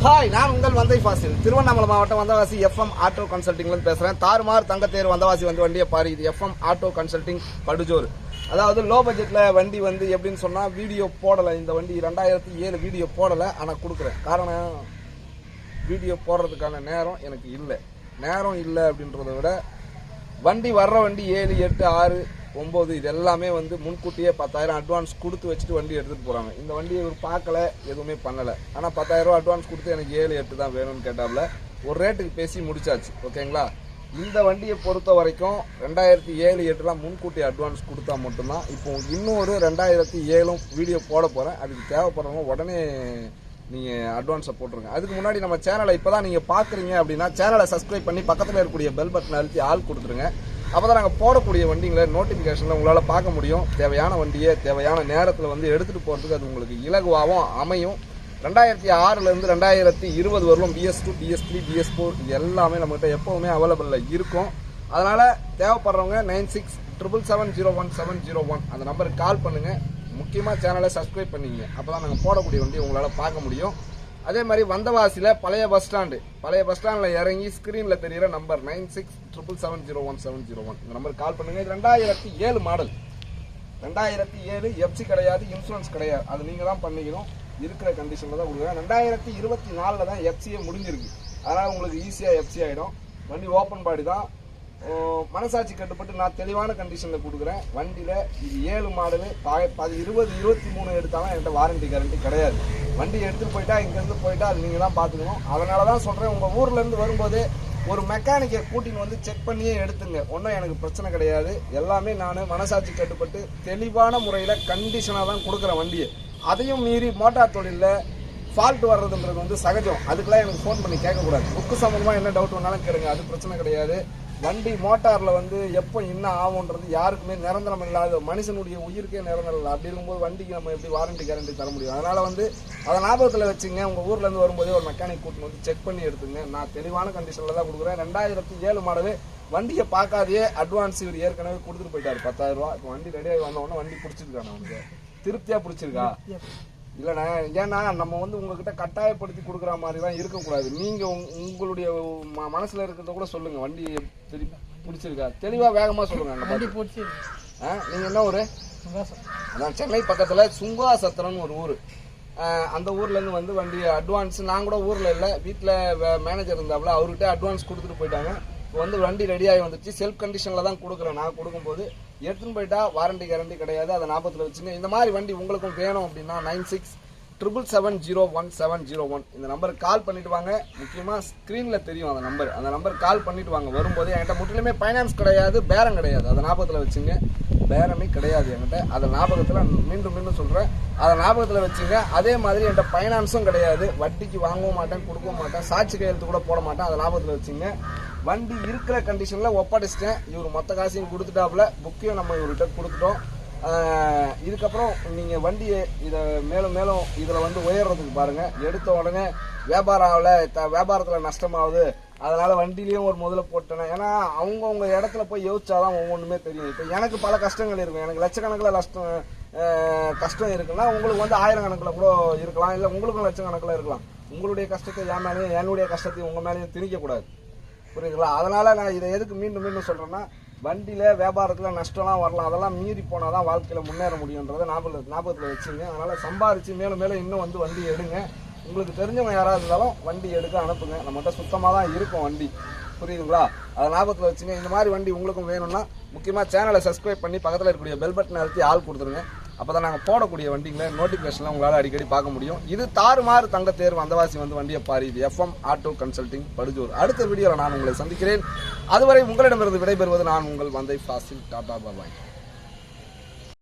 Hi, நான் உங்கள் வந்தை ஃபாசில். திருவண்ணாமலை மாவட்டம் வந்தவாசி எஃப்எம் ஆட்டோ கன்சல்டிங்லேருந்து பேசுகிறேன். தாறுமாறு தங்கத்தேர் வந்தவாசி வண்டியை பாரு. இது எஃப்எம் ஆட்டோ கன்சல்டிங் படுஜோர். அதாவது லோ பட்ஜெட்டில் வண்டி எப்படின்னு சொன்னால் வீடியோ போடலை. இந்த வண்டி 2007 வீடியோ போடலை, ஆனால் கொடுக்குறேன். காரணம் வீடியோ போடுறதுக்கான நேரம் எனக்கு இல்லை. நேரம் இல்லை அப்படின்றத விட வண்டி வர்ற வண்டி 7, 8, 6, 9 இது எல்லாமே முன்கூட்டியே 10,000 அட்வான்ஸ் கொடுத்து வச்சுட்டு வண்டி எடுத்துகிட்டு போகிறாங்க. இந்த வண்டியை ஒரு பார்க்கல, எதுவுமே பண்ணலை. ஆனால் 10,000 ரூபா அட்வான்ஸ் கொடுத்து எனக்கு 7, 8 தான் வேணும்னு கேட்டாப்புல ஒரு ரேட்டுக்கு பேசி முடிச்சாச்சு. ஓகேங்களா? இந்த வண்டியை பொறுத்த வரைக்கும் 2007, 8 முன்கூட்டி அட்வான்ஸ் கொடுத்தா மட்டும்தான். இப்போ இன்னொரு 2007 வீடியோ போட போகிறேன். அதுக்கு தேவைப்படுறவங்க உடனே நீங்கள் அட்வான்ஸை போட்டுருங்க. அதுக்கு முன்னாடி நம்ம சேனலை இப்போ தான் நீங்கள் பார்க்குறீங்க அப்படின்னா சேனலை சப்ஸ்கிரைப் பண்ணி பக்கத்தில் இருக்கக்கூடிய பெல் பட்டன் அழுத்தி ஆள் கொடுத்துருங்க. அப்போ தான் நாங்கள் போடக்கூடிய வண்டிங்களை நோட்டிஃபிகேஷனில் உங்களால் பார்க்க முடியும். தேவையான வண்டியை தேவையான நேரத்தில் எடுத்துகிட்டு போகிறதுக்கு அது உங்களுக்கு இலகுவாகவும் அமையும். 2006லேருந்து 2020 வரலும் BS2, BS3, BS4 இது எல்லாமே நம்மகிட்ட எப்போவுமே அவைலபிளில் இருக்கும். அதனால் தேவைப்படுறவங்க 9677701701 அந்த நம்பருக்கு கால் பண்ணுங்கள். முக்கியமாக சேனலை சப்ஸ்கிரைப் பண்ணிங்க. அப்போ தான் நாங்கள் போடக்கூடிய வண்டியை உங்களால் பார்க்க முடியும். அதே மாதிரி வந்தவாசியில் பழைய பஸ் ஸ்டாண்டில் இறங்கி ஸ்க்ரீனில் தெரிகிற நம்பர் 9677701701 இந்த நம்பருக்கு கால் பண்ணுங்கள். இது 2007 மாடல். 2007 எஃப்சி கிடையாது, இன்சூரன்ஸ் கிடையாது. அது நீங்கள் தான் பண்ணிக்கணும். இருக்கிற கண்டிஷனில் தான் கொடுக்குறேன். 2024 தான் எஃப்சியே முடிஞ்சிருக்கு. அதனால் உங்களுக்கு ஈஸியாக எஃப்சி ஆகிடும். வண்டி ஓப்பன் பாடி தான். மனசாட்சி கட்டுப்பட்டு நான் தெளிவான கண்டிஷனில் கொடுக்குறேன். வண்டியில் இது 7 மாடலு. 20, 23 எடுத்தாலும் என்கிட்ட வாரண்டி கேரண்டி கிடையாது. வண்டி எடுத்துகிட்டு போயிட்டா இங்கேருந்து போயிட்டா அது நீங்கள் தான் பார்த்துக்கணும். அதனால தான் சொல்கிறேன், உங்கள் ஊர்லேருந்து வரும்போது ஒரு மெக்கானிக்கை கூட்டின்னு செக் பண்ணியே எடுத்துங்க. ஒன்றும் எனக்கு பிரச்சனை கிடையாது. எல்லாமே நான் மனசாட்சி கட்டுப்பட்டு தெளிவான முறையில் கண்டிஷனாக தான் கொடுக்குறேன் வண்டியை. அதையும் மீறி மோட்டார் தொழிலில் ஃபால்ட் வர்றதுன்றது சகஜம். அதுக்கெல்லாம் எனக்கு ஃபோன் பண்ணி கேட்கக்கூடாது. புக்கு சம்மந்தமாக என்ன டவுட் வேணாலும் கேளுங்க, அது பிரச்சனை கிடையாது. வண்டி மோட்டாரில் எப்போ என்ன ஆகுன்றது யாருக்குமே நிரந்தரம் இல்லாத, மனுஷனுடைய உயிருக்கே நிரந்தரம் இல்லை. அப்படி இருக்கும்போது வண்டிக்கு நம்ம எப்படி வாரண்டி கேரண்டி தர முடியும்? அதனால் அதை ஞாபகத்தில் வச்சுங்க. உங்கள் ஊர்லேருந்து வரும்போதே ஒரு மெக்கானிக் கூட்டின்னு செக் பண்ணி எடுத்துங்க. நான் தெளிவான கண்டிஷனில் தான் கொடுக்குறேன். 2007 மாடலு. வண்டியை பார்க்காதே அட்வான்ஸ் இவர் ஏற்கனவே கொடுத்துட்டு போயிட்டார் 10,000 ரூபா. இப்போ வண்டி ரெடியாகி வந்தோடனே வண்டி பிடிச்சிருக்காண்ணா, அவனுக்கு திருப்தியாக பிடிச்சிருக்கா? இல்லைண்ணா, ஏன்னா நம்ம உங்ககிட்ட கட்டாயப்படுத்தி கொடுக்குற மாதிரி தான் இருக்கக்கூடாது. நீங்கள் உங்களுடைய மனசில் இருக்கிறத கூட சொல்லுங்கள். வண்டி பிடிச்சிருக்கா? தெளிவாக வேகமாக சொல்லுங்கள். நீங்கள் என்ன ஊர்? அதான் சென்னை பக்கத்தில் சுங்காசத்திரம்னு ஒரு ஊர். அந்த ஊர்லேருந்து வண்டி அட்வான்ஸ் நான் கூட ஊரில் இல்லை, வீட்டில் மேனேஜர் இருந்தாப்புல, அவர்கிட்ட அட்வான்ஸ் கொடுத்துட்டு போயிட்டாங்க. இப்போ வண்டி ரெடியாகி வந்துச்சு. செல்ஃப் கண்டிஷனில் தான் கொடுக்குறேன். நான் கொடுக்கும்போது எடுத்துன்னு போயிட்டா வாரண்டி கேரண்டி கிடையாது. அதை ஞாபகத்தில் வச்சுங்க. இந்த மாதிரி வண்டி உங்களுக்கும் வேணும் அப்படின்னா 9677701701 இந்த நம்பருக்கு கால் பண்ணிட்டு வாங்க. முக்கியமாக ஸ்க்ரீனில் தெரியும் அந்த நம்பருக்கு கால் பண்ணிட்டு வாங்க. வரும்போது என்கிட்ட முற்றிலுமே ஃபைனான்ஸ் கிடையாது, பேரம் கிடையாது. அதை ஞாபகத்தில் வச்சுங்க. பேரமே கிடையாது என்கிட்ட. அதை ஞாபகத்தில் மீண்டும் சொல்கிறேன். அதை ஞாபகத்தில் வச்சுங்க. அதே மாதிரி என்கிட்ட ஃபைனான்ஸும் கிடையாது. வட்டிக்கு வாங்கவும் மாட்டேன், கொடுக்கவும் மாட்டேன், சாட்சி கையெழுத்து கூட போட மாட்டேன். அதை ஞாபகத்தில் வச்சுங்க. வண்டி இருக்கிற கண்டிஷனில் ஒப்படைச்சிட்டேன். இவர் மொத்த காசையும் கொடுத்துட்டாப்புல. புக்கையும் நம்ம இவர்கிட்ட கொடுத்துட்டோம். இதுக்கப்புறம் நீங்கள் வண்டியை இதை மேலும் இதில் உயர்றதுக்கு பாருங்கள். எடுத்த உடனே வியாபாரத்தில் நஷ்டமாகுது, அதனால் வண்டியிலையும் ஒரு முதல்ல போட்டேன். ஏன்னா அவங்கவுங்க இடத்துல போய் யோசிச்சாதான் ஒவ்வொன்றுமே தெரியும். இப்போ எனக்கு பல கஷ்டங்கள் இருக்கும். எனக்கு லட்சக்கணக்கில் கஷ்டம் இருக்குன்னா உங்களுக்கு 1000 கணக்கில் கூட இருக்கலாம். இல்லை உங்களுக்கும் லட்சக்கணக்கில் இருக்கலாம். உங்களுடைய கஷ்டத்தை என் மேலேயும் என்னுடைய கஷ்டத்தையும் உங்கள் மேலேயும் திணிக்கக்கூடாது. புரியுதுங்களா? அதனால் நான் இதை எதுக்கு மீண்டும் சொல்கிறேன்னா, வண்டியில் வியாபாரத்தில் நஷ்டம்லாம் வரலாம். அதெல்லாம் மீறி போனால் தான் வாழ்க்கையில் முன்னேற முடியுன்றதை ஞாபகத்தில் வச்சுங்க. அதனால் சம்பாரித்து மேலும் இன்னும் வண்டி எடுங்க. உங்களுக்கு தெரிஞ்சவங்க யாராவது இருந்தாலும் வண்டி எடுக்க அனுப்புங்க. நம்மகிட்ட சுத்தமாக தான் இருக்கும் வண்டி. புரியுதுங்களா? அதை ஞாபகத்தில் வச்சுங்க. இந்த மாதிரி வண்டி உங்களுக்கும் வேணும்னா முக்கியமாக சேனலை சப்ஸ்கிரைப் பண்ணி பக்கத்தில் இருக்கக்கூடிய பெல் பட்டன் அழுத்தி ஆள் கொடுத்துருங்க. அப்போ தான் நாங்கள் போடக்கூடிய வண்டிங்களை நோட்டிஃபிகேஷன்லாம் உங்களால் அடிக்கடி பார்க்க முடியும். இது தாறுமாறு தங்கத்தேர் வந்தவாசி வண்டியை பாரு. இது எஃப்எம் ஆட்டோ கன்சல்டிங் படுஜோர். அடுத்த வீடியோவில் நான் உங்களை சந்திக்கிறேன். அதுவரை உங்களிடமிருந்து விடைபெறுவது நான் உங்கள் வந்தை ஃபாசில். டாடா பாய்.